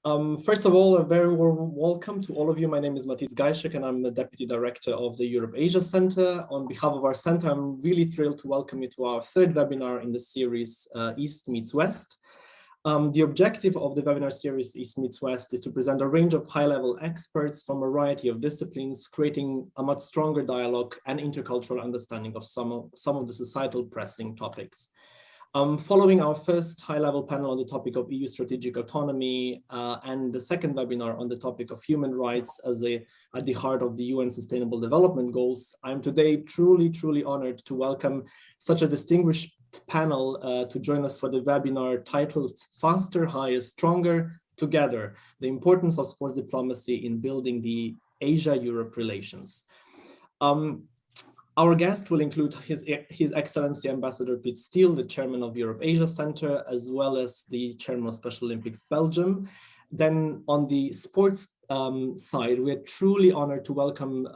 First of all, a very warm welcome to all of you. My name is Matic Gajšek, and I'm the Deputy Director of the Eurasia Center. On behalf of our center, I'm really thrilled to welcome you to our third webinar in the series East Meets West. The objective of the webinar series East Meets West is to present a range of high-level experts from a variety of disciplines, creating a much stronger dialogue and intercultural understanding of some of the societal pressing topics. Following our first high-level panel on the topic of EU strategic autonomy and the second webinar on the topic of human rights at the heart of the UN Sustainable Development Goals, I'm today truly honored to welcome such a distinguished panel to join us for the webinar titled Faster, Higher, Stronger, Together, the Importance of Sports Diplomacy in Building the Asia-Europe Relations. Our guest will include His Excellency Ambassador Piet, the Chairman of Europe-Asia Center, as well as the Chairman of Special Olympics Belgium. Then on the sports side, we're truly honored to welcome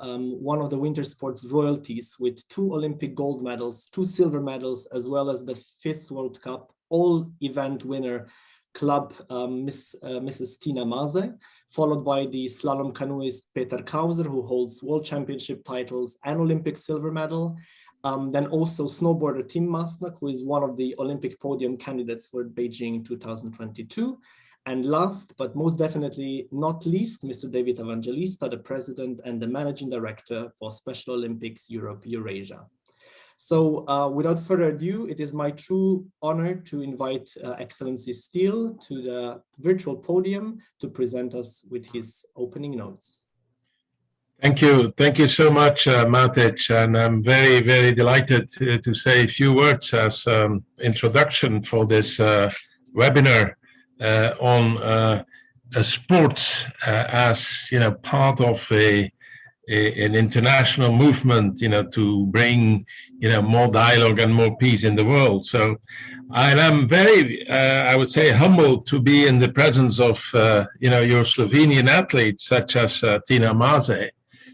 one of the winter sports royalties with 2 Olympic gold medals, 2 silver medals, as well as the FIS World Cup all-event winner club, Mrs. Tina Mazza, followed by the slalom canoeist Peter Kavzer, who holds world championship titles and Olympic silver medal. Then also snowboarder Tim Mastnak, who is one of the Olympic podium candidates for Beijing 2022. And last, but most definitely not least, Mr. David Evangelista, the President and the Managing Director for Special Olympics Europe Eurasia. So without further ado, it is my true honor to invite Excellency Steele to the virtual podium to present us with his opening notes. Thank you so much, Matic, and I'm very delighted to say a few words as introduction for this webinar on sports as part of an international movement, to bring, more dialogue and more peace in the world. So I'm very, I would say, humbled to be in the presence of, your Slovenian athletes such as Tina Mazza.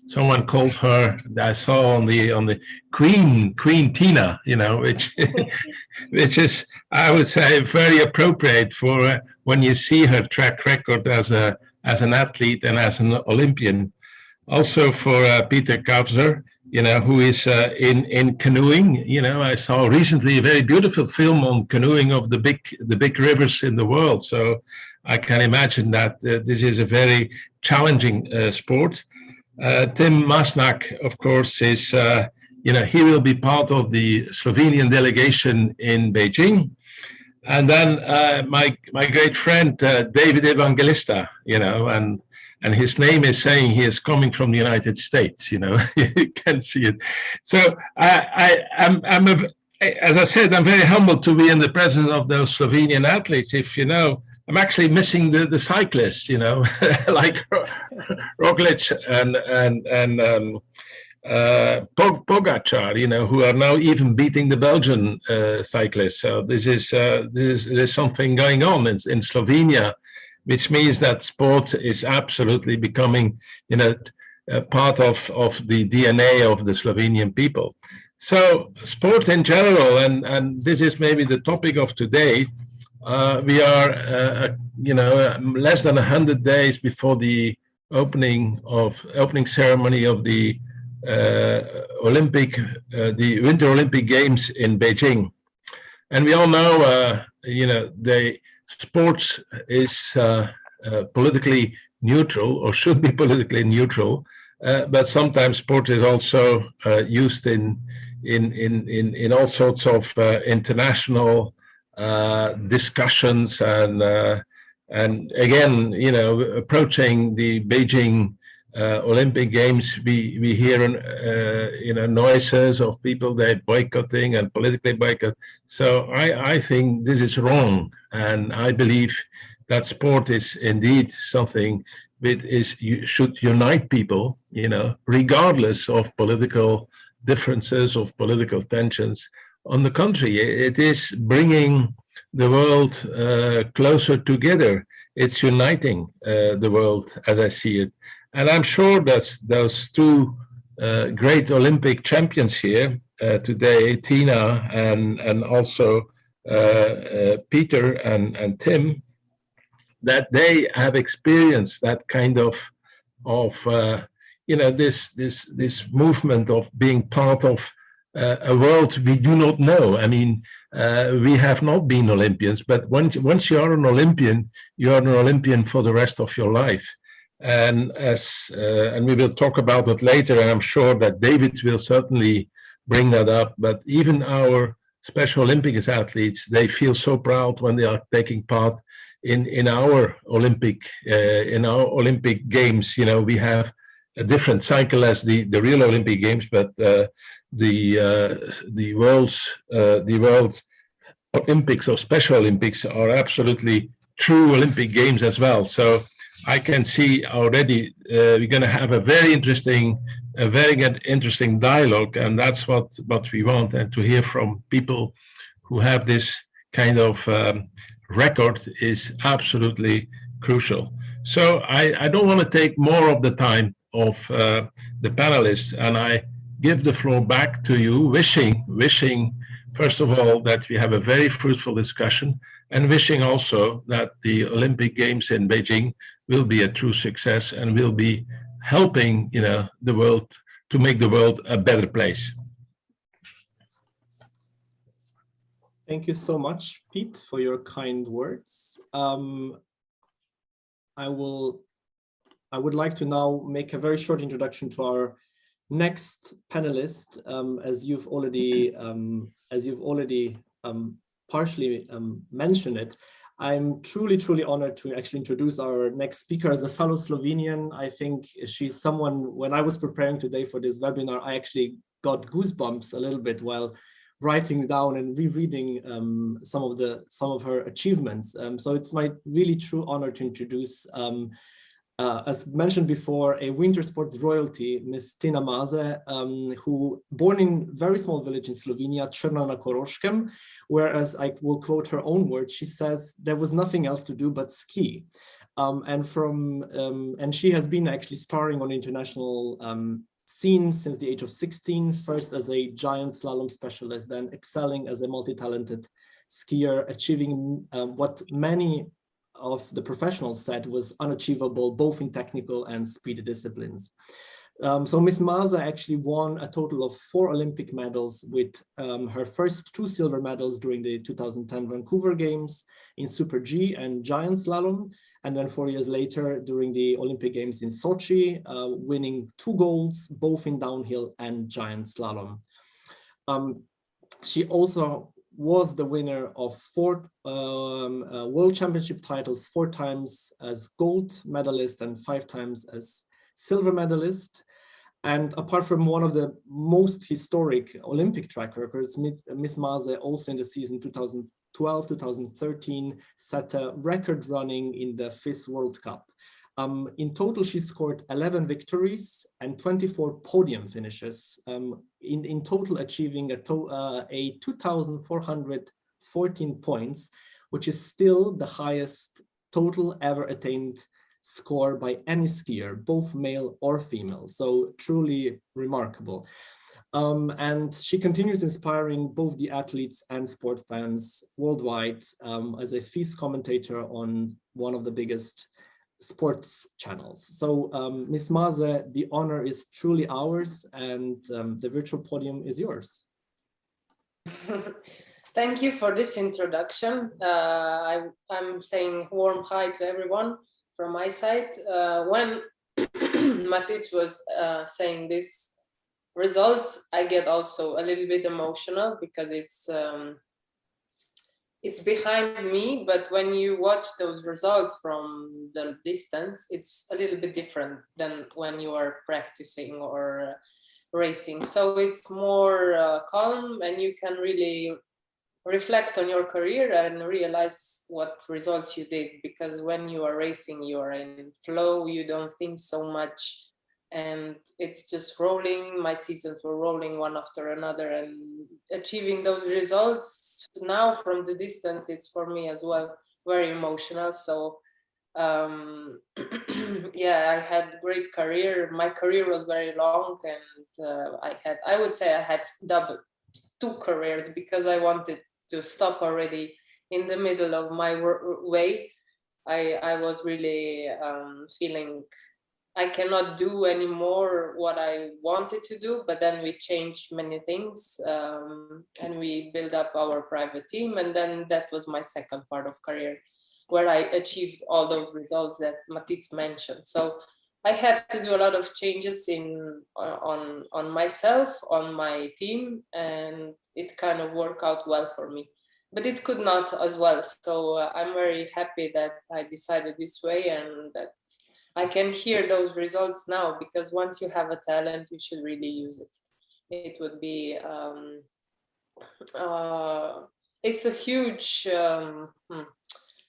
Someone called her, I saw on the Queen Tina, which is, I would say, very appropriate for when you see her track record as an athlete and as an Olympian. Also for Peter Kavzer, who is in canoeing. I saw recently a very beautiful film on canoeing of the big rivers in the world. So I can imagine that this is a very challenging sport. Tim Mastnak, of course, is he will be part of the Slovenian delegation in Beijing. And then my great friend David Evangelista, and his name is saying he is coming from the United States, you can see it. So as I said, I'm very humbled to be in the presence of those Slovenian athletes. If I'm actually missing the cyclists, like Roglic and Pogačar, who are now even beating the Belgian cyclists. So there's something going on in Slovenia, which means that sport is absolutely becoming, a part of the DNA of the Slovenian people. So sport in general, and this is maybe the topic of today. We are, less than 100 days before the opening ceremony of the the Winter Olympic Games in Beijing, and we all know, sports is politically neutral, or should be politically neutral, but sometimes sport is also used in all sorts of international discussions, and again, approaching the Beijing Olympic Games, we hear noises of people they boycotting and politically boycott. So I think this is wrong, and I believe that sport is indeed something that should unite people, regardless of political differences, of political tensions. On the contrary, it is bringing the world closer together. It's uniting the world as I see it. And I'm sure that those 2 great Olympic champions here today, Tina and also Peter and Tim, that they have experienced that kind of this movement of being part of a world we do not know. I mean, we have not been Olympians, but once you are an Olympian, you are an Olympian for the rest of your life. And and we will talk about it later, and I'm sure that David will certainly bring that up. But even our Special Olympics athletes, they feel so proud when they are taking part in our Olympic games. You know, we have a different cycle as the real Olympic games, but the world Olympics or Special Olympics are absolutely true Olympic games as well. So I can see already we're going to have a very interesting dialogue, and that's what we want, and to hear from people who have this kind of record is absolutely crucial. So I don't want to take more of the time of the panelists, and I give the floor back to you, wishing first of all that we have a very fruitful discussion, and wishing also that the Olympic Games in Beijing will be a true success and will be helping, you know, the world to make the world a better place. Thank you so much, Piet, for your kind words. I would like to now make a very short introduction to our next panelist, as you've already partially mentioned it. I'm truly honored to actually introduce our next speaker. As a fellow Slovenian, I think she's someone, when I was preparing today for this webinar, I actually got goosebumps a little bit while writing down and rereading some of her achievements. So it's my really true honor to introduce, as mentioned before, a winter sports royalty, Miss Tina Mazza, who born in very small village in Slovenia, Črna na Koroškem, whereas I will quote her own words, she says there was nothing else to do but ski. And she has been actually starring on international scene since the age of 16, first as a giant slalom specialist, then excelling as a multi-talented skier, achieving what many of the professionals said was unachievable, both in technical and speed disciplines. So Ms. Mazza actually won a total of 4 Olympic medals, with her first 2 silver medals during the 2010 Vancouver Games in Super G and Giant Slalom, and then 4 years later during the Olympic Games in Sochi, winning 2 golds, both in downhill and Giant Slalom. She also was the winner of 4 World Championship titles, 4 times as gold medalist and 5 times as silver medalist. And apart from one of the most historic Olympic track records, Ms. Mazza also in the season 2012-2013 set a record running in the FIS World Cup. In total, she scored 11 victories and 24 podium finishes, in total achieving a 2,414 points, which is still the highest total ever attained score by any skier, both male or female. So truly remarkable. And she continues inspiring both the athletes and sport fans worldwide as a FIS commentator on one of the biggest sports channels. So Ms. Mazza, the honor is truly ours, and the virtual podium is yours. Thank you for this introduction. I'm saying warm hi to everyone from my side. When Matic was saying these results, I get also a little bit emotional because it's behind me, but when you watch those results from the distance, it's a little bit different than when you are practicing or racing. So it's more calm, and you can really reflect on your career and realize what results you did, because when you are racing, you are in flow, you don't think so much, and it's just rolling. My seasons were rolling one after another, and achieving those results now from the distance, it's for me as well very emotional. So yeah, I had great career. My career was very long, and I would say I had 2 careers, because I wanted to stop already in the middle of my way. I was really feeling I cannot do anymore what I wanted to do, but then we changed many things and we built up our private team. And then that was my second part of career where I achieved all those results that Matic mentioned. So I had to do a lot of changes on myself, on my team, and it kind of worked out well for me. But it could not as well. So I'm very happy that I decided this way and that I can hear those results now, because once you have a talent, you should really use it. It would be, it's a huge,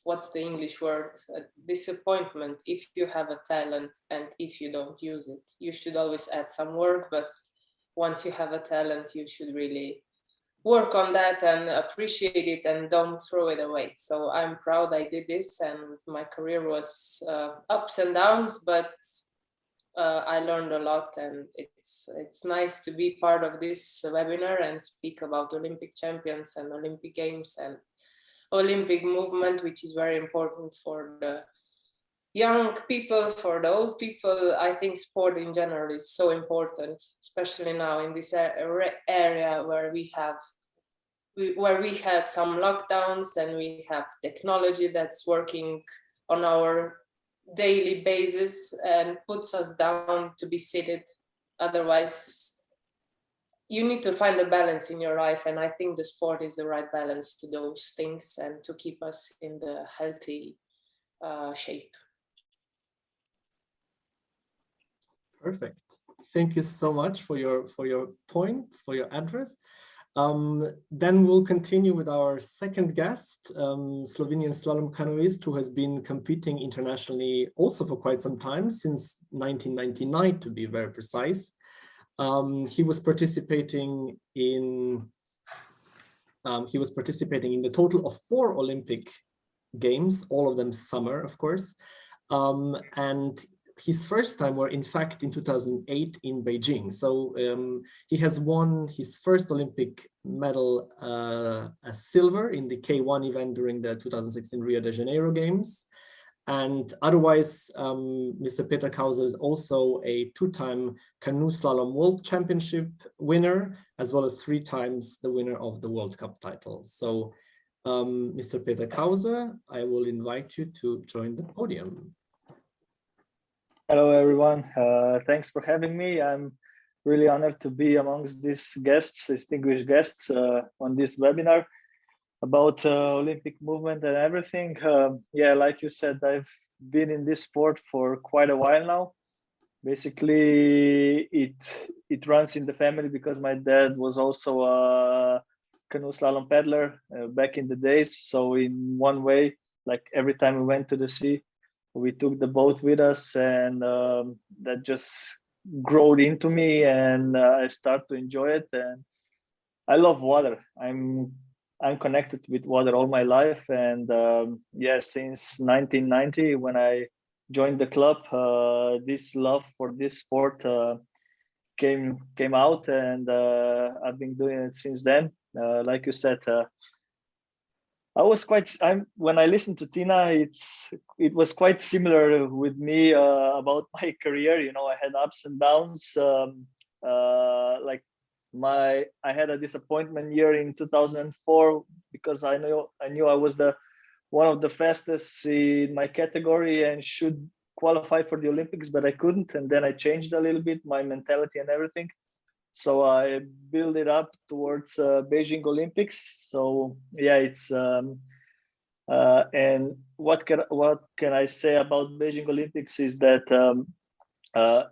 what's the English word? A disappointment if you have a talent and if you don't use it. You should always add some work, but once you have a talent, you should really work on that and appreciate it and don't throw it away. So I'm proud I did this, and my career was ups and downs, but I learned a lot, and it's nice to be part of this webinar and speak about Olympic champions and Olympic Games and Olympic movement, which is very important for the young people, for the old people. I think sport in general is so important, especially now in this area where we had some lockdowns and we have technology that's working on our daily basis and puts us down to be seated. Otherwise, you need to find a balance in your life, and I think the sport is the right balance to those things and to keep us in the healthy shape. Perfect. Thank you so much for your points, for your address. Then we'll continue with our second guest, Slovenian slalom canoeist who has been competing internationally also for quite some time, since 1999 to be very precise. He was participating in the total of 4 Olympic Games, all of them summer, of course, and his first time were in fact in 2008 in Beijing. So he has won his first Olympic medal, a silver in the K1 event during the 2016 Rio de Janeiro Games. And otherwise, Mr. Piet Kavzer is also a 2-time canoe slalom world championship winner, as well as 3 times the winner of the World Cup title. So Mr. Piet Kavzer, I will invite you to join the podium. Hello, everyone. Thanks for having me. I'm really honored to be amongst these guests, distinguished guests on this webinar about Olympic movement and everything. Yeah, like you said, I've been in this sport for quite a while now. Basically, it runs in the family because my dad was also a canoe slalom paddler back in the days. So in one way, like every time we went to the sea, we took the boat with us, and that just growed into me, and I start to enjoy it. And I love water. I'm connected with water all my life, and yeah, since 1990 when I joined the club, this love for this sport came out, and I've been doing it since then. Like you said, when I listened to Tina, it was quite similar with me about my career. You know, I had ups and downs. Like I had a disappointment year in 2004 because I knew I was one of the fastest in my category and should qualify for the Olympics, but I couldn't. And then I changed a little bit my mentality and everything. So I build it up towards Beijing Olympics. So yeah, it's and what can I say about Beijing Olympics is that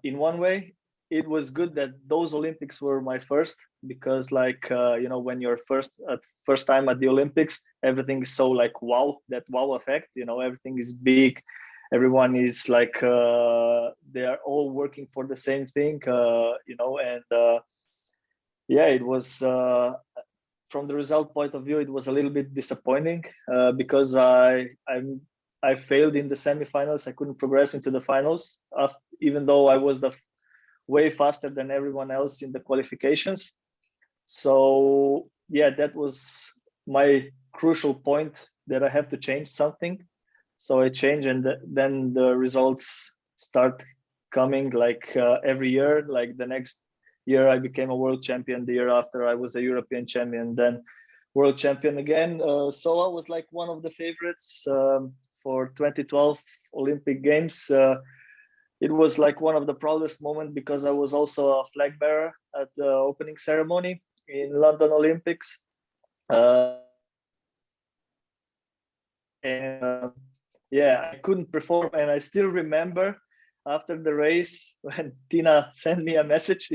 in one way it was good that those Olympics were my first, because like you know, when you're first time at the Olympics, everything is so like wow, that wow effect. You know, everything is big. Everyone is like they are all working for the same thing. You know, and yeah, it was from the result point of view, it was a little bit disappointing because I failed in the semifinals. I couldn't progress into the finals, even though I was way faster than everyone else in the qualifications. So yeah, that was my crucial point, that I have to change something. So I changed, and then the results start coming like every year. Like the next year I became a world champion, the year after I was a European champion, then world champion again. Soa was like one of the favorites for 2012 Olympic Games. It was like one of the proudest moments because I was also a flag bearer at the opening ceremony in London Olympics. And yeah, I couldn't perform, and I still remember after the race when Tina sent me a message,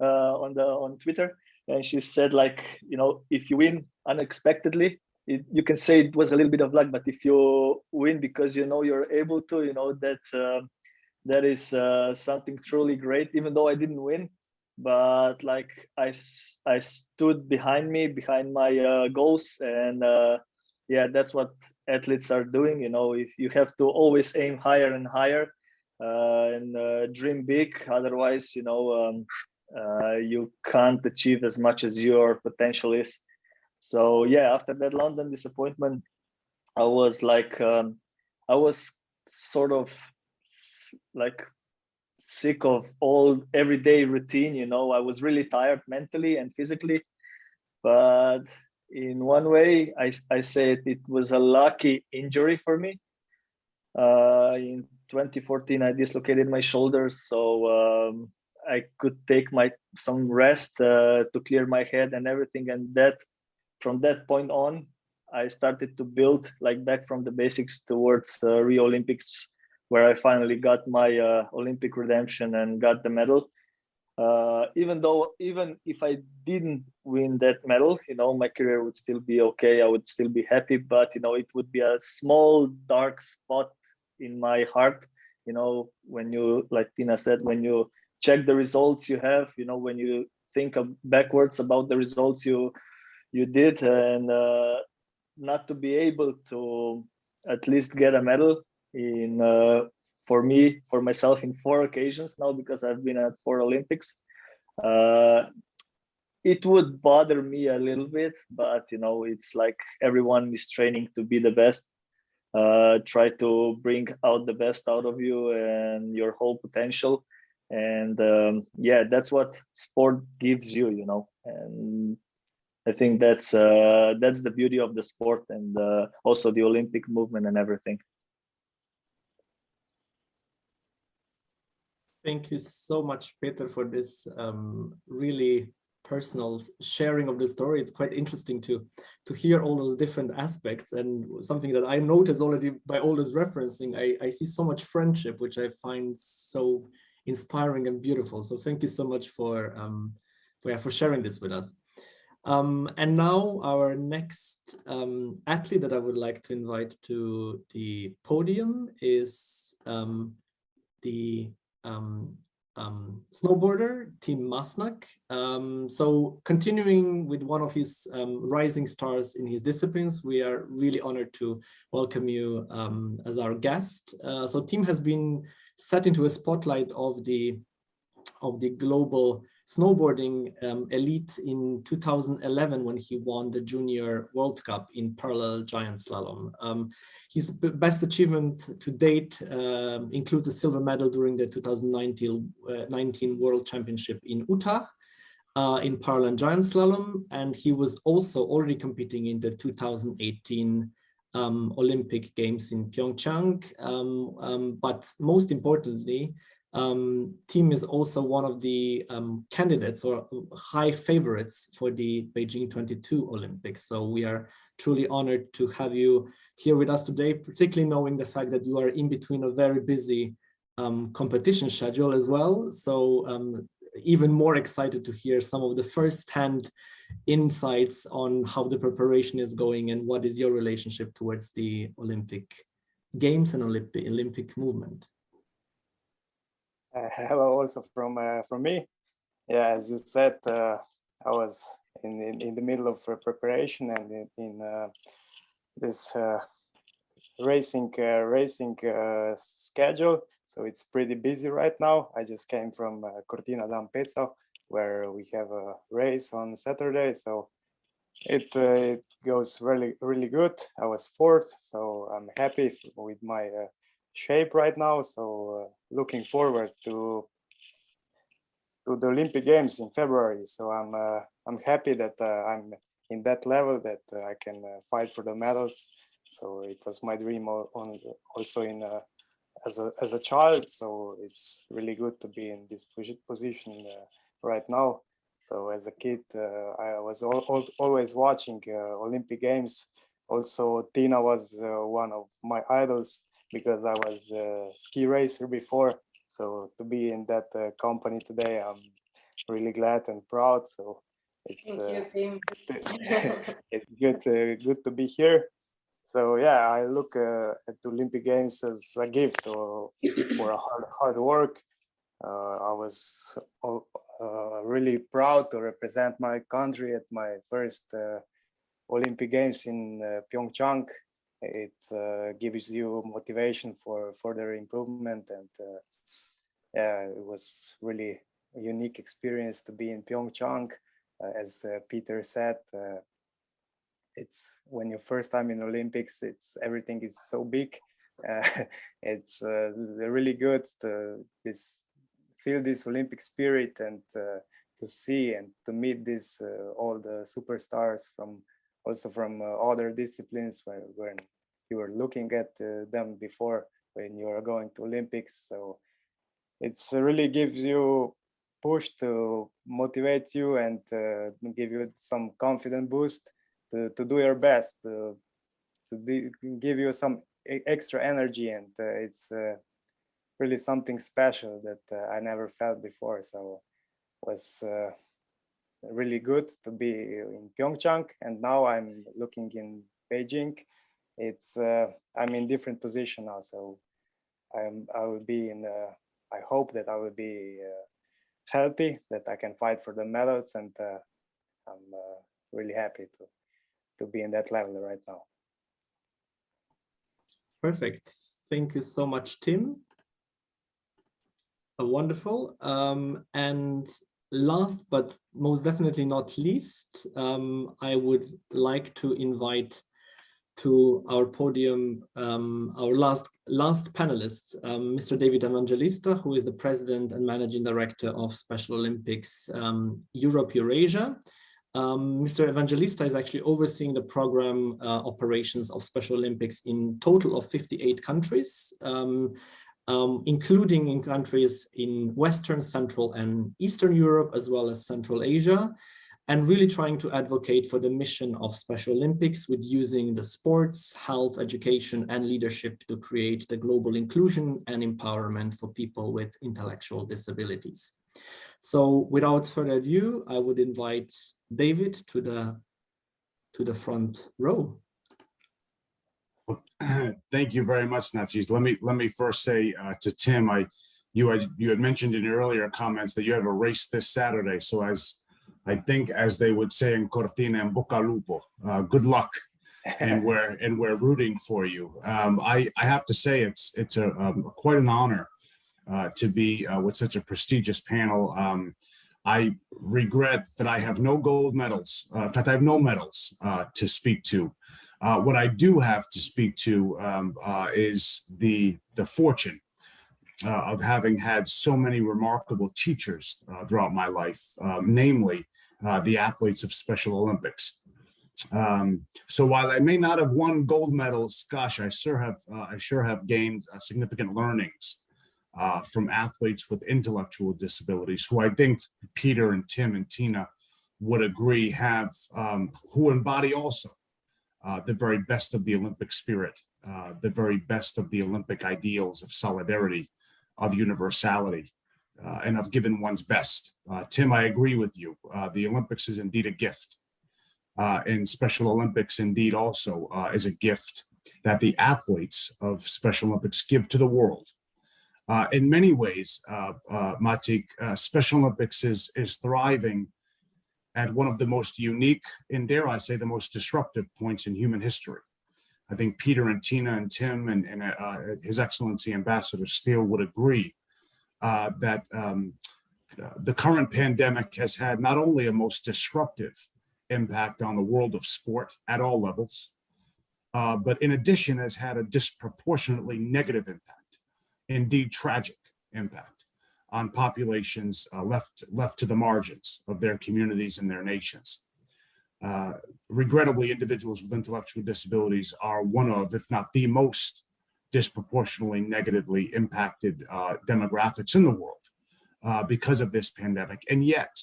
on Twitter, and she said like, if you win unexpectedly, you can say it was a little bit of luck, but if you win because you're able to, that is something truly great. Even though I didn't win, but like I stood behind my goals, and yeah, that's what athletes are doing. If you have to always aim higher and higher, and dream big, otherwise you can't achieve as much as your potential is. So yeah, after that London disappointment, I was like I was sort of like sick of all everyday routine. I was really tired mentally and physically, but in one way I say it was a lucky injury for me. In 2014 I dislocated my shoulders, so I could take some rest to clear my head and everything, and that from that point on I started to build like back from the basics towards Rio Olympics, where I finally got my Olympic redemption and got the medal. Even if I didn't win that medal, my career would still be okay. I would still be happy, but it would be a small dark spot in my heart. When you, like Tina said, when you check the results you have, when you think backwards about the results you did, and not to be able to at least get a medal in for myself in 4 occasions now, because I've been at 4 Olympics. It would bother me a little bit, but it's like everyone is training to be the best. Try to bring out the best out of you and your whole potential, and yeah, that's what sport gives you, and I think that's the beauty of the sport, and also the Olympic movement and everything. Thank you so much, Peter, for this really personal sharing of the story. It's quite interesting to hear all those different aspects, and something that I noticed already by all this referencing, I see so much friendship, which I find so inspiring and beautiful. So thank you so much for sharing this with us. And now our next athlete that I would like to invite to the podium is the snowboarder, Team Mastnak. So continuing with one of his rising stars in his disciplines, we are really honored to welcome you as our guest. So Team has been set into a spotlight of the global snowboarding elite in 2011 when he won the Junior World Cup in parallel giant slalom. His best achievement to date includes a silver medal during the 2019 World Championship in Utah in parallel giant slalom, and he was also already competing in the 2018 Olympic Games in Pyeongchang. But most importantly, Team is also one of the candidates or high favorites for the Beijing 22 Olympics. So we are truly honored to have you here with us today, particularly knowing the fact that you are in between a very busy competition schedule as well. So even more excited to hear some of the first-hand insights on how the preparation is going and what is your relationship towards the Olympic Games and Olympic movement. Hello, also from me. Yeah, as you said, I was in the middle of preparation and in this racing schedule. So it's pretty busy right now. I just came from Cortina d'Ampezzo, where we have a race on Saturday. So it goes really good. I was fourth, so I'm happy with my shape right now. So looking forward to the Olympic Games in February. So I'm happy that I'm in that level that I can fight for the medals. So it was my dream also in as a child. So it's really good to be in this position right now. So as a kid, I was always watching Olympic Games. Also, Tina was one of my idols because I was a ski racer before. So to be in that company today, I'm really glad and proud. So it's it's good to be here. So yeah, I look at the Olympic Games as a gift for hard work. I was really proud to represent my country at my first Olympic Games in Pyeongchang. It gives you motivation for further improvement, and yeah, it was really a unique experience to be in Pyeongchang. As Peter said, it's when you're first time in Olympics, everything is so big. It's really good to feel this Olympic spirit and to see and to meet this all the superstars from other disciplines when you were looking at them before when you are going to Olympics. So it's really gives you push to motivate you and give you some confident boost to do your best, to give you some extra energy, and it's really something special that I never felt before. So it was really good to be in Pyeongchang, and now I'm looking in Beijing. It's I'm in different position now, so I will be in. I hope that I will be healthy, that I can fight for the medals, and I'm really happy to be in that level right now. Perfect. Thank you so much, Tim. Wonderful. And last but most definitely not least, I would like to invite to our podium our last panelist, Mr. David Evangelista, who is the President and Managing Director of Special Olympics Europe Eurasia. Mr. Evangelista is actually overseeing the program operations of Special Olympics in total of 58 countries, including in countries in Western, Central, and Eastern Europe, as well as Central Asia, and really trying to advocate for the mission of Special Olympics with using the sports, health, education, and leadership to create the global inclusion and empowerment for people with intellectual disabilities. So without further ado, I would invite David to the front row. Well, thank you very much, Snapchis. Let me first say to Tim, you had mentioned in your earlier comments that you have a race this Saturday. So as they would say in Cortina and Bocalupo, good luck, and we're rooting for you. I have to say it's quite an honor to be with such a prestigious panel. I regret that I have no gold medals. In fact, I have no medals to speak to. What I do have to speak to is the fortune of having had so many remarkable teachers throughout my life, namely the athletes of Special Olympics. So while I may not have won gold medals, gosh, I sure have gained significant learnings from athletes with intellectual disabilities, who I think Peter and Tim and Tina would agree who embody also the very best of the Olympic spirit, the very best of the Olympic ideals of solidarity, of universality, and of giving one's best. Tim, I agree with you. The Olympics is indeed a gift. And Special Olympics indeed also is a gift that the athletes of Special Olympics give to the world. In many ways, Matic, Special Olympics is thriving at one of the most unique and, dare I say, the most disruptive points in human history. I think Peter and Tina and Tim and His Excellency Ambassador Steele would agree that the current pandemic has had not only a most disruptive impact on the world of sport at all levels, but in addition has had a disproportionately negative impact, indeed tragic impact, on populations left to the margins of their communities and their nations. Regrettably, individuals with intellectual disabilities are one of, if not the most disproportionately negatively impacted demographics in the world because of this pandemic. And yet,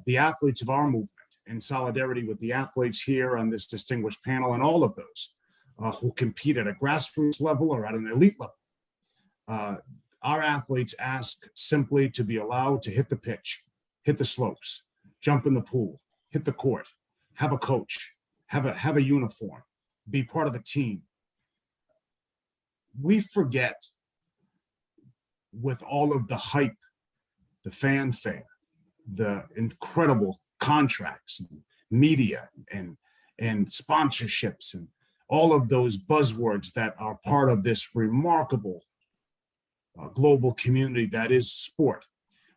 the athletes of our movement, in solidarity with the athletes here on this distinguished panel and all of those who compete at a grassroots level or at an elite level, our athletes ask simply to be allowed to hit the pitch, hit the slopes, jump in the pool, hit the court, have a coach, have a uniform, be part of a team. We forget, with all of the hype, the fanfare, the incredible contracts, and media, and sponsorships, and all of those buzzwords that are part of this remarkable global community that is sport.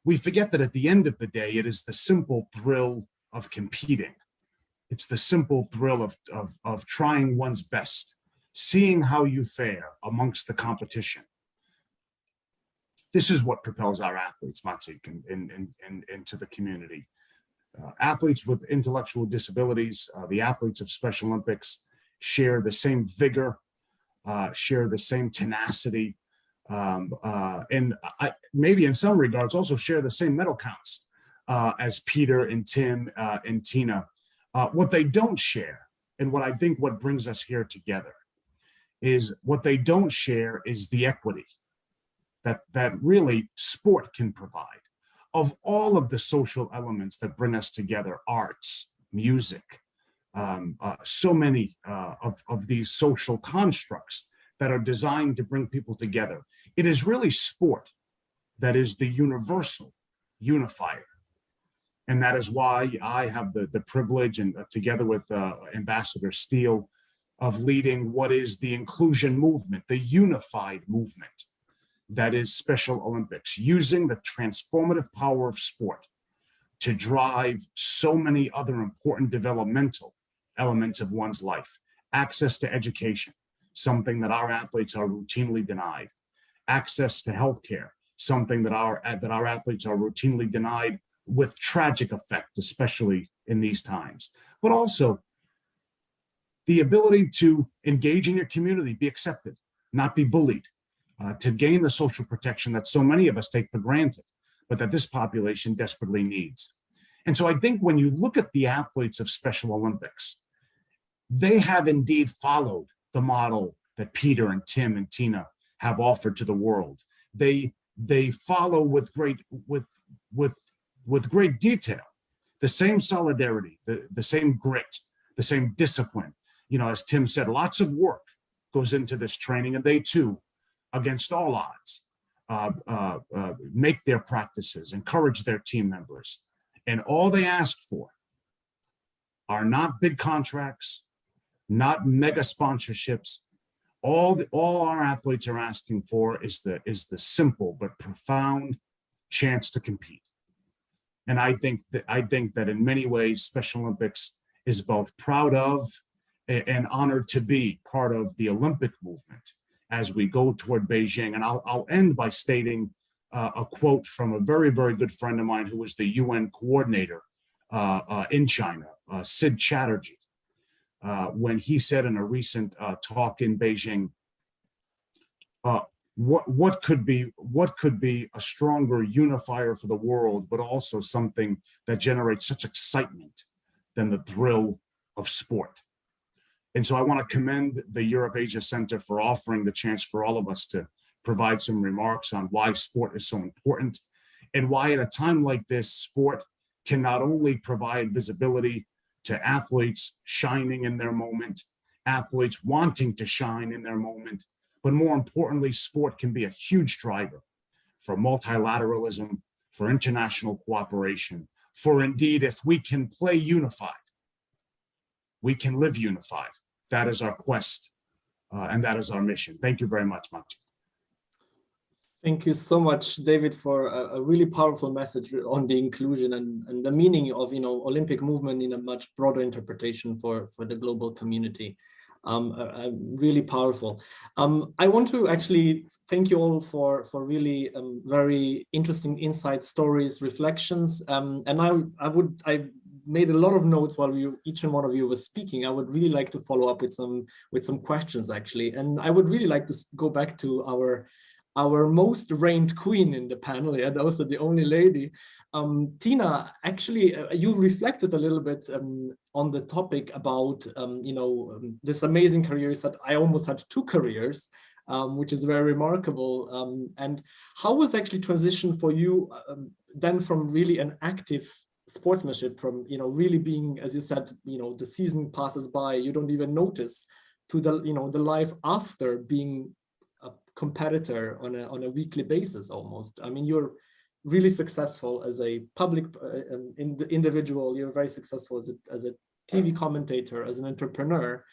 We forget that at the end of the day, it is the simple thrill of competing. It's the simple thrill of trying one's best, seeing how you fare amongst the competition. This is what propels our athletes, Matic, into the community. Athletes with intellectual disabilities, the athletes of Special Olympics, share the same vigor, share the same tenacity, and maybe in some regards also share the same medal counts as Peter and Tim and Tina. What they don't share, and what I think what brings us here together, is what they don't share is the equity that really sport can provide. Of all of the social elements that bring us together, arts, music, so many of these social constructs that are designed to bring people together, it is really sport that is the universal unifier. And that is why I have the privilege, and together with Ambassador Steele, of leading what is the inclusion movement, the unified movement that is Special Olympics, using the transformative power of sport to drive so many other important developmental elements of one's life. Access to education, something that our athletes are routinely denied. Access to healthcare, something that our athletes are routinely denied, with tragic effect, especially in these times. But also the ability to engage in your community, be accepted, not be bullied, to gain the social protection that so many of us take for granted, but that this population desperately needs. And so I think when you look at the athletes of Special Olympics, they have indeed followed the model that Peter and Tim and Tina have offered to the world. They follow with great detail the same solidarity, the same grit, the same discipline. You know, as Tim said, lots of work goes into this training, and they too, against all odds, make their practices, encourage their team members. And all they ask for are not big contracts, not mega sponsorships. All our athletes are asking for is the simple but profound chance to compete. And I think that in many ways, Special Olympics is both proud of and honored to be part of the Olympic movement as we go toward Beijing. And I'll end by stating a quote from a very, very good friend of mine who was the UN coordinator in China, Sid Chatterjee, when he said in a recent talk in Beijing, what could be a stronger unifier for the world, but also something that generates such excitement than the thrill of sport. And so I want to commend the Eurasia Center for offering the chance for all of us to provide some remarks on why sport is so important, and why at a time like this, sport can not only provide visibility to athletes shining in their moment, athletes wanting to shine in their moment, but more importantly, sport can be a huge driver for multilateralism, for international cooperation, for indeed, if we can play unified, we can live unified. That is our quest, and that is our mission. Thank you very much, Matic. Thank you so much, David, for a really powerful message on the inclusion and the meaning of, Olympic movement in a much broader interpretation for the global community. Really powerful. I want to actually thank you all for really very interesting insight, stories, reflections. And I made a lot of notes while each and one of you was speaking. I would really like to follow up with some questions actually, and I would really like to go back to our most reigned queen in the panel, and also the only lady. Tina, actually, you reflected a little bit on the topic about, this amazing career. You said, I almost had 2 careers, which is very remarkable. And how was actually transition for you then from really an active sportsmanship, from, really being, as you said, the season passes by, you don't even notice, to the, the life after being a competitor on a weekly basis almost. I mean, you're really successful as a public individual. You're very successful as a TV commentator, as an entrepreneur.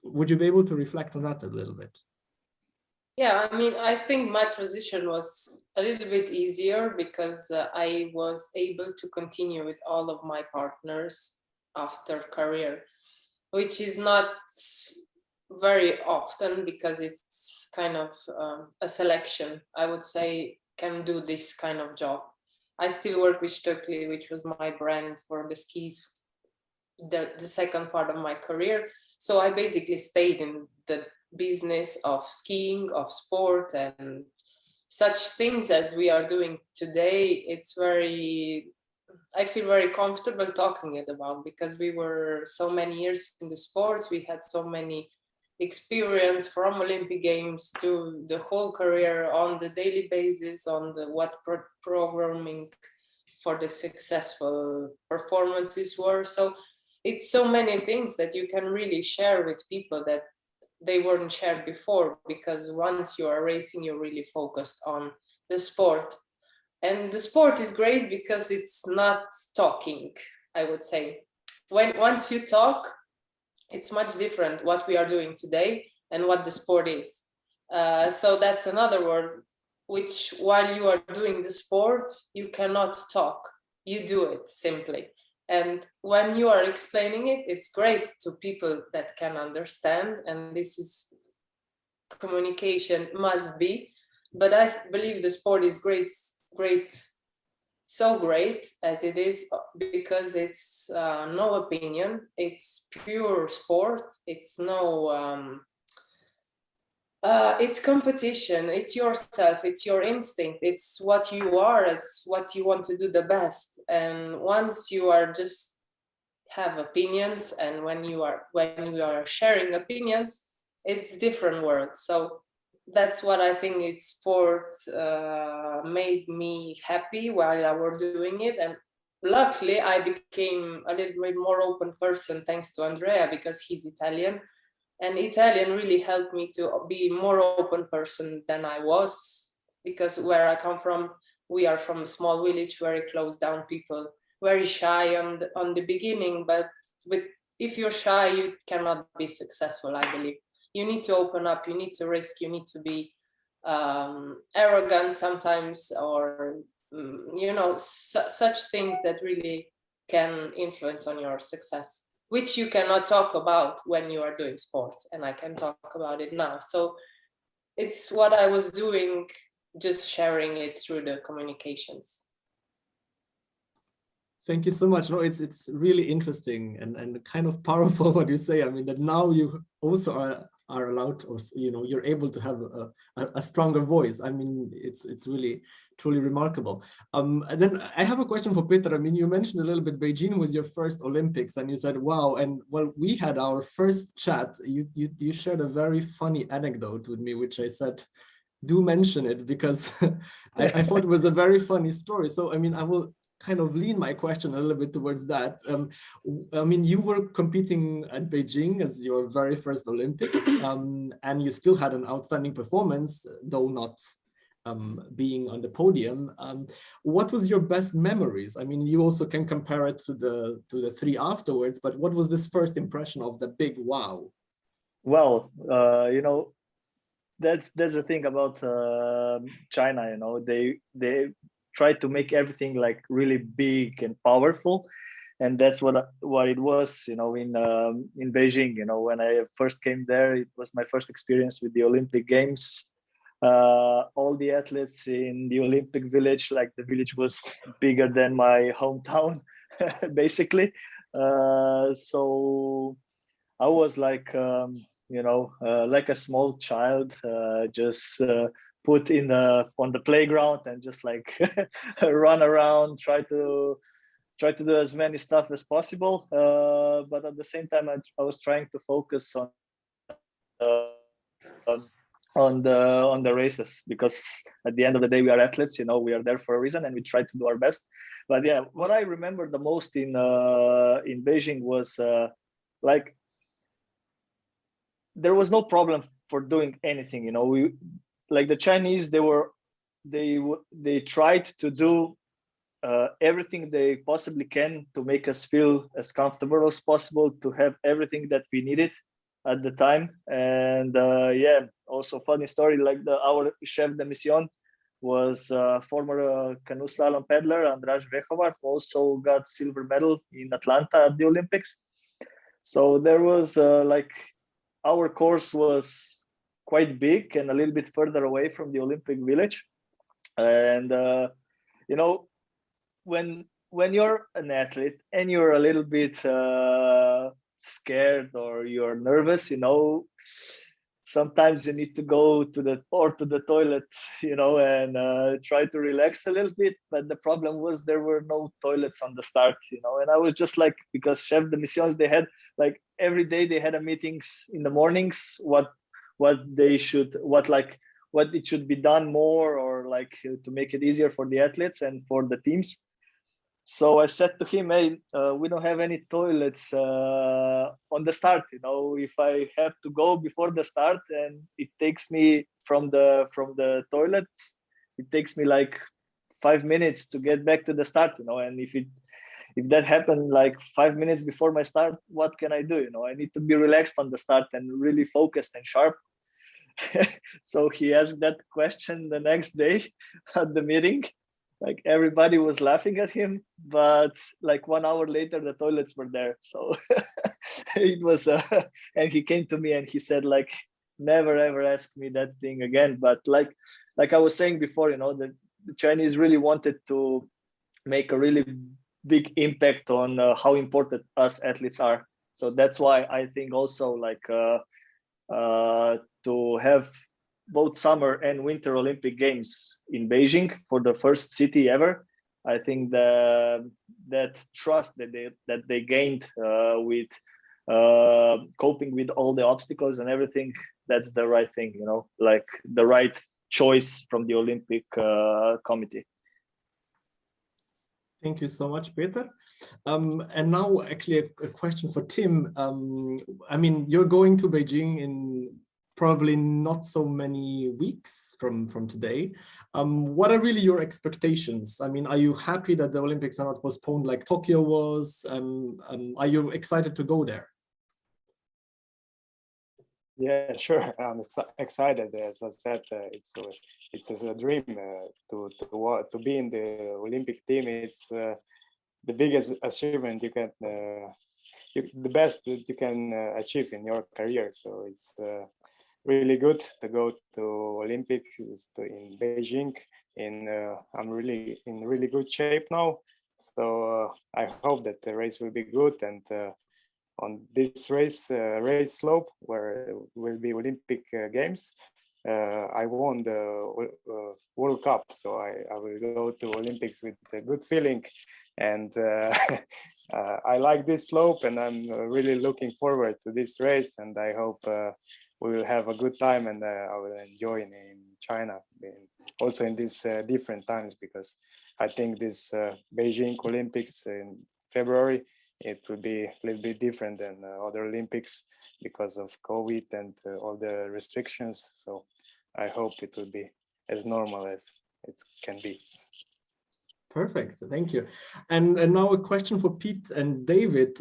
Would you be able to reflect on that a little bit? Yeah, I mean, I think my transition was a little bit easier because I was able to continue with all of my partners after career, which is not very often because it's kind of a selection, I would say, can do this kind of job. I still work with Stöckli, which was my brand for the skis, the second part of my career. So I basically stayed in the business of skiing, of sport, and such things as we are doing today. I feel very comfortable talking it about because we were so many years in the sports. We had so many experience from Olympic Games to the whole career on the daily basis, on the programming for the successful performances were. So it's so many things that you can really share with people that they weren't shared before, because once you are racing, you're really focused on the sport. And the sport is great because it's not talking, I would say. Once you talk, it's much different what we are doing today and what the sport is. So that's another word, which while you are doing the sport, you cannot talk. You do it simply. And when you are explaining it, it's great to people that can understand. And this is communication must be. But I believe the sport is great, so great as it is because it's no opinion, it's pure sport, it's no it's competition, it's yourself, it's your instinct, it's what you are, it's what you want to do the best. And once you are just have opinions, and when you are sharing opinions, it's different words. So that's what I think it's sport made me happy while I was doing it. And luckily I became a little bit more open person thanks to Andrea, because he's Italian, and Italian really helped me to be more open person than I was, because where I come from, we are from a small village, very closed down people, very shy on the beginning, but if you're shy, you cannot be successful, I believe. You need to open up, you need to risk, you need to be arrogant sometimes, or such things that really can influence on your success, which you cannot talk about when you are doing sports, and I can talk about it now. So it's what I was doing, just sharing it through the communications. Thank you so much. No, it's really interesting and kind of powerful what you say. I mean, that now you also are allowed, or you're able to have a stronger voice. I mean, it's really truly remarkable. And then I have a question for Peter. I mean, you mentioned a little bit Beijing was your first Olympics, and you said wow. And well, we had our first chat. You shared a very funny anecdote with me, which I said, do mention it, because I thought it was a very funny story. So I mean, I will kind of lean my question a little bit towards that. I mean, you were competing at Beijing as your very first Olympics, and you still had an outstanding performance, though not being on the podium. What was your best memories? I mean, you also can compare it to the 3 afterwards, but what was this first impression of the big wow? Well, that's the thing about China. They try to make everything like really big and powerful, and that's what it was. In Beijing. When I first came there, it was my first experience with the Olympic Games. All the athletes in the Olympic village, like the village was bigger than my hometown, basically. So I was like, like a small child, just put in on the playground and just like run around, try to do as many stuff as possible. But at the same time, I was trying to focus on the races, because at the end of the day we are athletes. We are there for a reason and we try to do our best. But yeah, what I remember the most in Beijing was like there was no problem for doing anything. We, like the Chinese, they tried to do everything they possibly can to make us feel as comfortable as possible, to have everything that we needed at the time. And yeah, also funny story, like our chef de mission was former canoe slalom paddler András Vehovar, who also got silver medal in Atlanta at the Olympics. So there was like our course was quite big and a little bit further away from the Olympic village. And when you're an athlete and you're a little bit scared or you're nervous, sometimes you need to go to the toilet, and try to relax a little bit. But the problem was there were no toilets on the start, and I was just like, because chef de missions, they had like every day they had a meetings in the mornings, what it should be done more, or like to make it easier for the athletes and for the teams. So I said to him, hey, we don't have any toilets on the start. If I have to go before the start and it takes me from the toilets, it takes me like 5 minutes to get back to the start, and if that happened like 5 minutes before my start, what can I do? I need to be relaxed on the start and really focused and sharp. So he asked that question the next day at the meeting. Like everybody was laughing at him, but like 1 hour later, the toilets were there. So it was, and he came to me and he said, like, never ever ask me that thing again. But like I was saying before, the Chinese really wanted to make a really big impact on how important us athletes are. So that's why I think also like to have both summer and winter Olympic Games in Beijing for the first city ever. I think that trust that they gained with coping with all the obstacles and everything, that's the right thing, like the right choice from the Olympic committee. Thank you so much, Peter. And now actually a question for Tim. I mean, you're going to Beijing in probably not so many weeks from today. What are really your expectations? I mean, are you happy that the Olympics are not postponed like Tokyo was? Are you excited to go there? Yeah, sure. I'm excited. As I said, it's a dream to be in the Olympic team. It's the biggest achievement you can, the best that you can achieve in your career. So it's really good to go to Olympics in Beijing. I'm really in really good shape now. So I hope that the race will be good, and on this race slope where will be Olympic Games, I won the World Cup, so I will go to Olympics with a good feeling, and I like this slope, and I'm really looking forward to this race, and I hope we will have a good time, and I will enjoy in China, also in these different times, because I think this Beijing Olympics in February, it will be a little bit different than other Olympics because of COVID and all the restrictions. So I hope it will be as normal as it can be. Perfect, thank you. And now a question for Piet and David.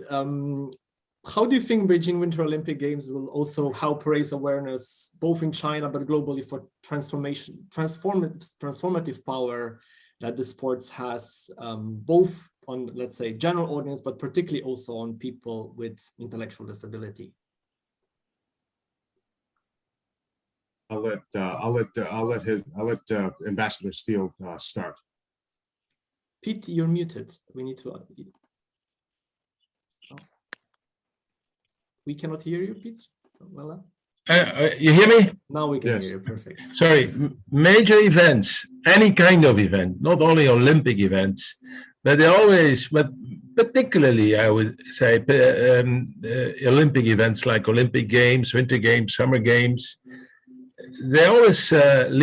how do you think Beijing Winter Olympic Games will also help raise awareness, both in China but globally, for transformative power that the sports has, both on, let's say, general audience, but particularly also on people with intellectual disability? I'll let Ambassador Steele start. Piet, you're muted. We need to. We cannot hear you, Piet. Well, you hear me? now we can Yes. hear you. Perfect. Sorry, major events, any kind of event, not only Olympic events, but they always, but particularly I would say Olympic events like Olympic Games, Winter Games, Summer Games, they always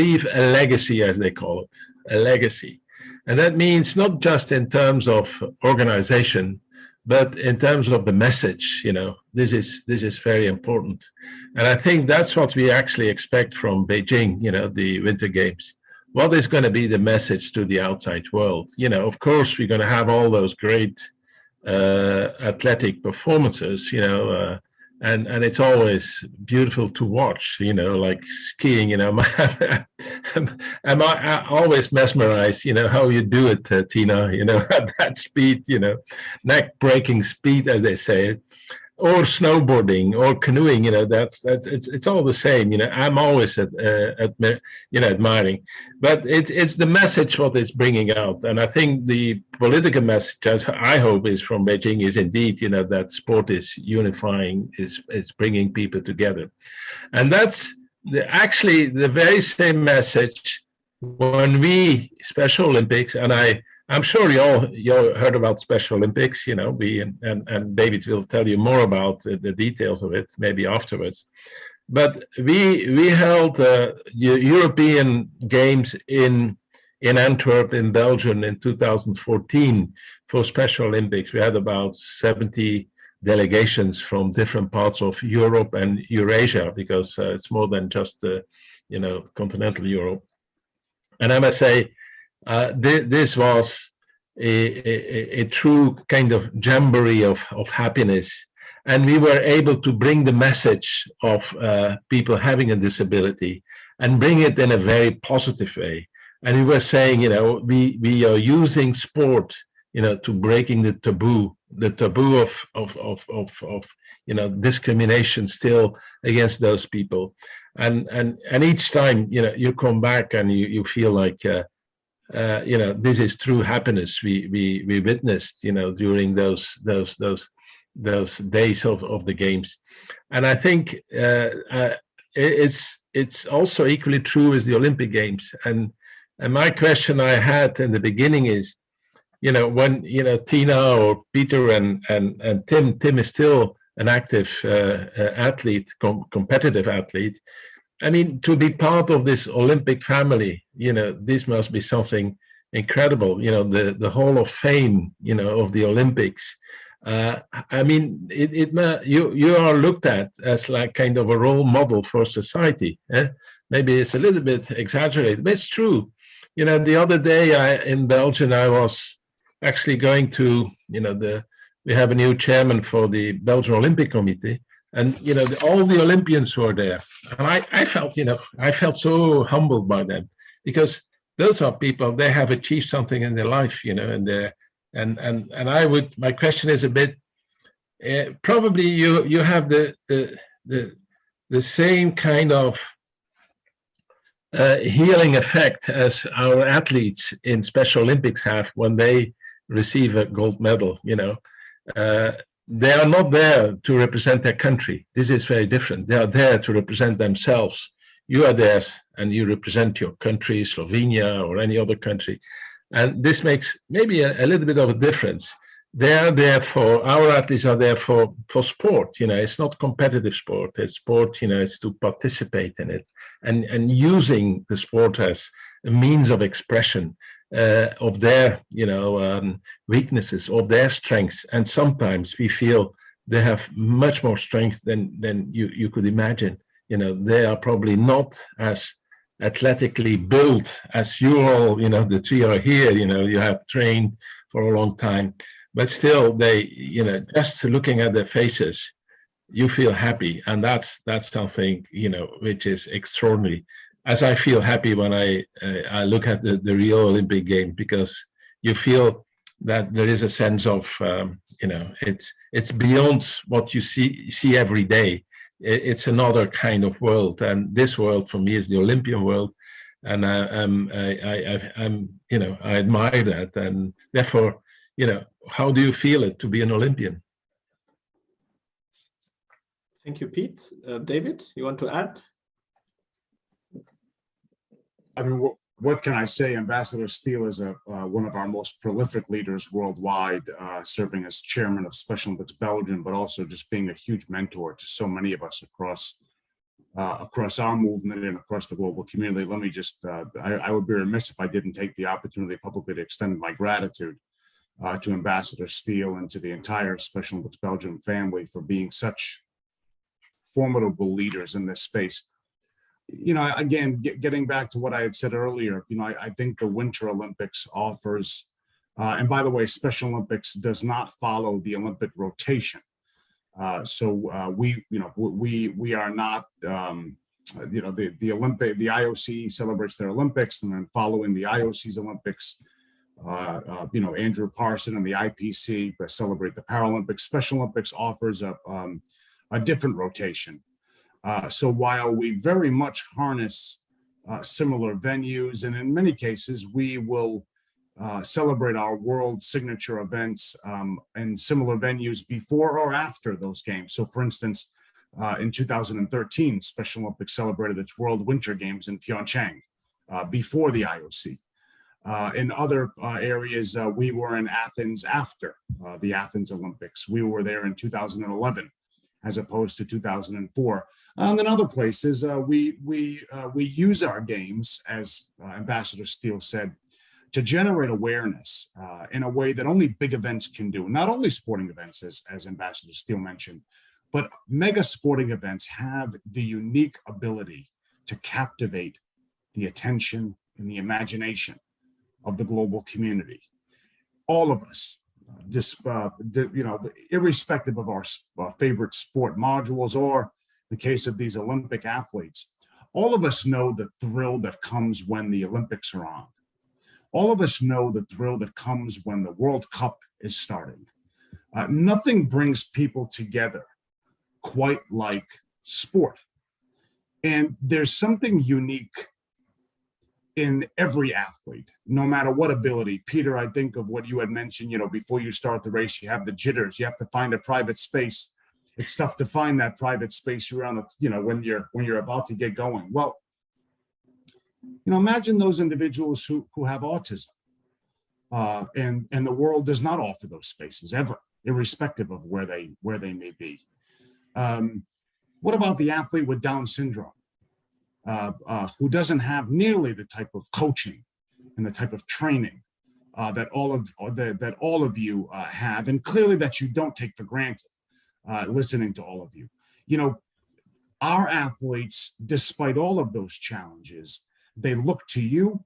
leave a legacy, as they call it, a legacy. And that means not just in terms of organization, but in terms of the message. You know, this is very important. And I think that's what we actually expect from Beijing, you know, the Winter Games. What is going to be the message to the outside world? You know, of course, we're going to have all those great athletic performances, you know, and it's always beautiful to watch, you know, like skiing, you know. I'm always mesmerized, you know, how you do it, Tina, you know, at that speed, you know, neck-breaking speed, as they say, or snowboarding or canoeing, you know, it's all the same, you know. I'm always admiring, but it's the message what it's bringing out. And I think the political message, as I hope, is from Beijing is indeed, you know, that sport is unifying, is bringing people together. And that's actually the very same message when we Special Olympics, and I'm sure you all heard about Special Olympics, you know, and David will tell you more about the details of it maybe afterwards. But we held European Games in Antwerp, in Belgium, in 2014 for Special Olympics. We had about 70 delegations from different parts of Europe and Eurasia, because it's more than just, you know, continental Europe. And I must say, this was a true kind of jamboree of happiness. And we were able to bring the message of people having a disability and bring it in a very positive way. And we were saying, you know, we are using sport, you know, to breaking the taboo of you know, discrimination still against those people. And each time, you know, you come back and you feel like, you know, this is true happiness we witnessed, you know, during those days of the games. And I think it's also equally true as the Olympic Games. And my question I had in the beginning is, you know, when, you know, Tina or Peter and Tim is still an active athlete, competitive athlete. I mean, to be part of this Olympic family, you know, this must be something incredible. You know, the Hall of Fame, you know, of the Olympics. I mean, you are looked at as like kind of a role model for society. Maybe it's a little bit exaggerated, but it's true. You know, the other day in Belgium, I was actually going to, you know, we have a new chairman for the Belgian Olympic Committee, and, you know, all the Olympians were there. And I felt, you know, I felt so humbled by them, because those are people, they have achieved something in their life, you know, and I would, my question is a bit, probably you have the same kind of healing effect as our athletes in Special Olympics have when they receive a gold medal, you know. They are not there to represent their country. This is very different. They are there to represent themselves. You are there and you represent your country, Slovenia or any other country. And this makes maybe a little bit of a difference. They are there for, our athletes are there for sport, you know. It's not competitive sport. It's sport, you know, it's to participate in it and using the sport as a means of expression of their, you know, weaknesses, of their strengths. And sometimes we feel they have much more strength than you could imagine. You know, they are probably not as athletically built as you all, you know, the three are here, you know, you have trained for a long time. but still they, just looking at their faces, you feel happy. And that's something, which is extraordinary. As I feel happy when I look at the Rio Olympic Games, because you feel that there is a sense of, it's beyond what you see every day. It's another kind of world, and this world for me is the Olympian world, and I admire that, and therefore, how do you feel it to be an Olympian? Thank you, Piet. David, you want to add? I mean, what can I say? Ambassador Steele is one of our most prolific leaders worldwide, serving as chairman of Special Olympics Belgium, but also just being a huge mentor to so many of us across our movement and across the global community. Let me just, I would be remiss if I didn't take the opportunity publicly to extend my gratitude to Ambassador Steele and to the entire Special Olympics Belgium family for being such formidable leaders in this space. Again, getting back to what I had said earlier, I think the Winter Olympics offers, and by the way, Special Olympics does not follow the Olympic rotation. So we are not, the IOC celebrates their Olympics, and then following the IOC's Olympics, Andrew Parson and the IPC celebrate the Paralympics. Special Olympics offers a different rotation. So while we very much harness similar venues, and in many cases we will celebrate our world signature events in similar venues before or after those games. So for instance, in 2013, Special Olympics celebrated its World Winter Games in Pyeongchang before the IOC. In other areas, we were in Athens after the Athens Olympics. We were there in 2011 as opposed to 2004. And in other places, we use our games, as Ambassador Steele said, to generate awareness in a way that only big events can do. Not only sporting events, as Ambassador Steele mentioned, but mega sporting events have the unique ability to captivate the attention and the imagination of the global community. All of us, irrespective of our favorite sport modules or the case of these Olympic athletes, all of us know the thrill that comes when the Olympics are on. All of us know the thrill that comes when the World Cup is starting. Nothing brings people together quite like sport. And there's something unique in every athlete, no matter what ability. Peter, I think of what you had mentioned, before you start the race, you have the jitters, you have to find a private space. It's tough to find that private space around, when you're about to get going. Well, imagine those individuals who have autism, and the world does not offer those spaces ever, irrespective of where they may be. What about the athlete with Down syndrome, who doesn't have nearly the type of coaching and the type of training that all of you have, and clearly that you don't take for granted, listening to all of you. Our athletes, despite all of those challenges, they look to you,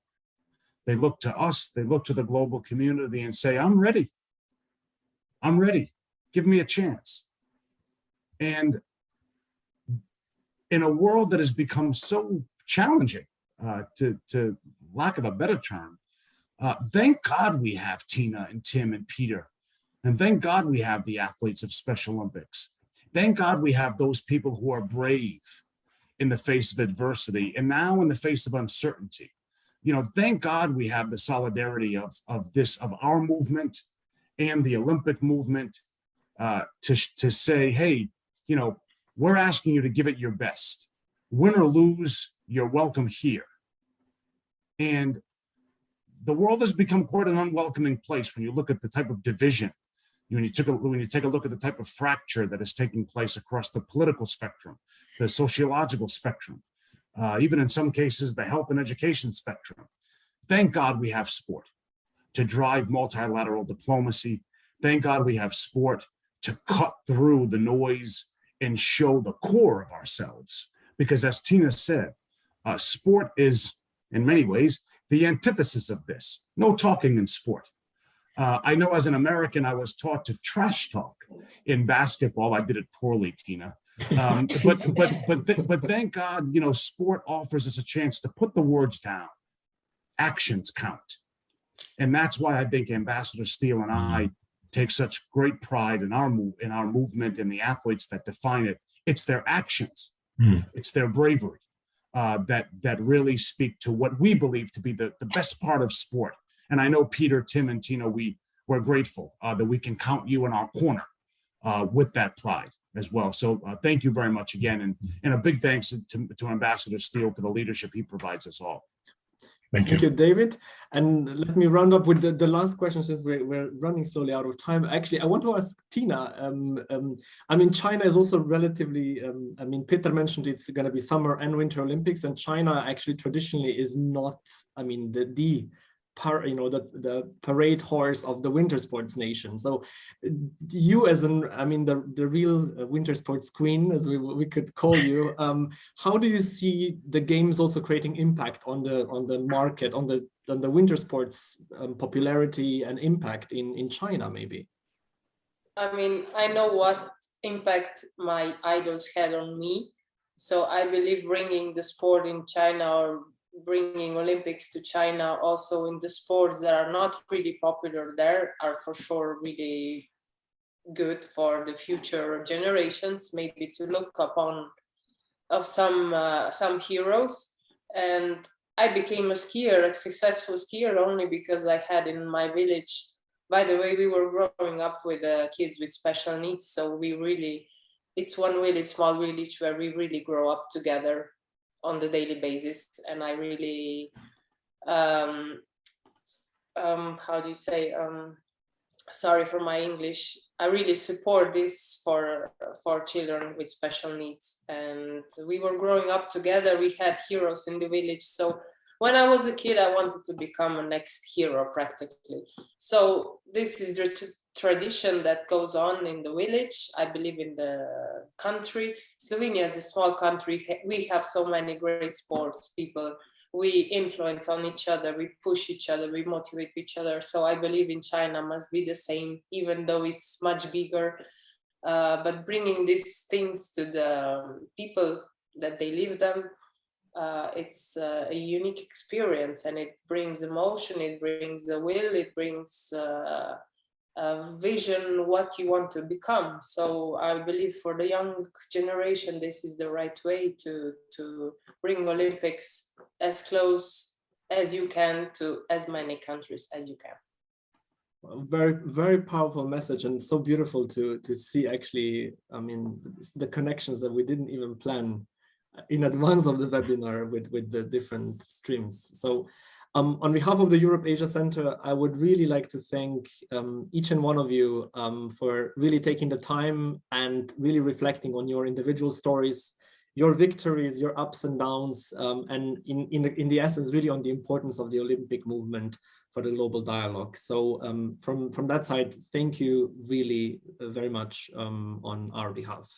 they look to us, they look to the global community and say, I'm ready. I'm ready. Give me a chance. And in a world that has become so challenging, to lack of a better term, thank God we have Tina and Tim and Peter. And thank God we have the athletes of Special Olympics. Thank God we have those people who are brave in the face of adversity and now in the face of uncertainty. Thank God we have the solidarity of our movement and the Olympic movement to say, hey, we're asking you to give it your best. Win or lose, you're welcome here. And the world has become quite an unwelcoming place when you look at the type of division, when you take a look at the type of fracture that is taking place across the political spectrum, the sociological spectrum, even in some cases, the health and education spectrum. Thank God we have sport to drive multilateral diplomacy. Thank God we have sport to cut through the noise and show the core of ourselves. Because as Tina said, sport is, in many ways, the antithesis of this. No talking in sport. I know as an American, I was taught to trash talk in basketball. I did it poorly, Tina. But thank God, you know, sport offers us a chance to put the words down. Actions count. And that's why I think Ambassador Steele and I take such great pride in our movement and the athletes that define it. It's their actions, it's their bravery that really speak to what we believe to be the best part of sport. And I know Peter, Tim, and Tina, we're grateful that we can count you in our corner with that pride as well. So thank you very much again, and a big thanks to Ambassador Steele for the leadership he provides us all. Thank you, David. And let me round up with the last question, since we're running slowly out of time. Actually, I want to ask Tina. I mean, China is also relatively, I mean, Peter mentioned it's going to be Summer and Winter Olympics, and China actually traditionally is not, I mean, the parade horse of the winter sports nation. So you, as I mean, the real winter sports queen, as we could call you, how do you see the games also creating impact on the market, on the winter sports popularity and impact in China, maybe? I mean, I know what impact my idols had on me. So I believe bringing the sport in China, or bringing Olympics to China also in the sports that are not really popular there, are for sure really good for the future generations, maybe to look upon of some heroes. And I became a skier, a successful skier, only because I had in my village, by the way, we were growing up with kids with special needs, so we really, it's one really small village where we really grow up together on the daily basis. And I really, how do you say, sorry for my English, I really support this for children with special needs. And we were growing up together, we had heroes in the village. So when I was a kid, I wanted to become a next hero practically. So this is the tradition that goes on in the village. I believe in the country. Slovenia is a small country. We have so many great sports people. We influence on each other, we push each other, we motivate each other. So I believe in China must be the same, even though it's much bigger. But bringing these things to the people that they live them, it's a unique experience, and it brings emotion, it brings a will, it brings vision what you want to become. So I believe for the young generation, this is the right way to bring Olympics as close as you can to as many countries as you can. Well, very, very powerful message, and so beautiful to see actually, I mean, the connections that we didn't even plan in advance of the webinar with the different streams. So on behalf of the Europe-Asia Center, I would really like to thank each and one of you for really taking the time and really reflecting on your individual stories, your victories, your ups and downs, and in the essence, really on the importance of the Olympic movement for the global dialogue. So from that side, thank you really very much on our behalf.